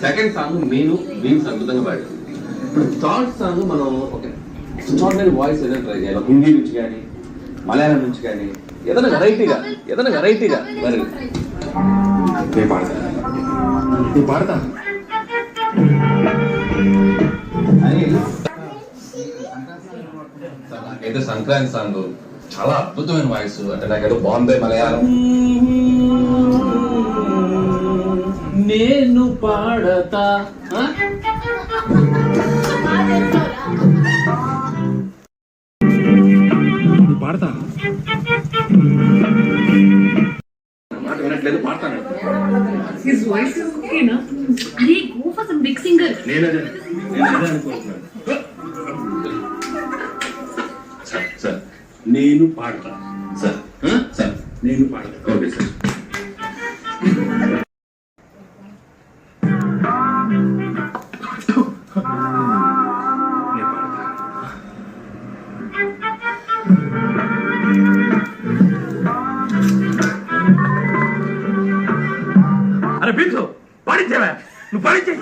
Second song నేను beams అద్భుతంగా పాడాను. ఇప్పుడు థర్డ్ సాంగ్ మనం ఒక ఎక్స్ట్రాడినరీ వాయిస్ ఏదైనా ట్రై చేయాలి. హిందీ నుంచి కానీ మలయాళం నుంచి కానీ ఏదైనా వెరైటీగా మరి నేను పాడతా నాకైతే సంక్రాంతి సాంగ్ చాలా అద్భుతమైన వాయిస్. అంటే నాకేదో బాంబే మలయాళం నేను పాడతా పాడతా మాట వినట్లేదు పాడతాను. His voice is okay, na? Arey, go for some big singer. నేను అనుకుంటున్నాను. సార్ నేను పాడతా సార్. సార్ నేను పాడతా. Okay sir. అరే బీచు పాడించేవా నువ్వు పాడించే.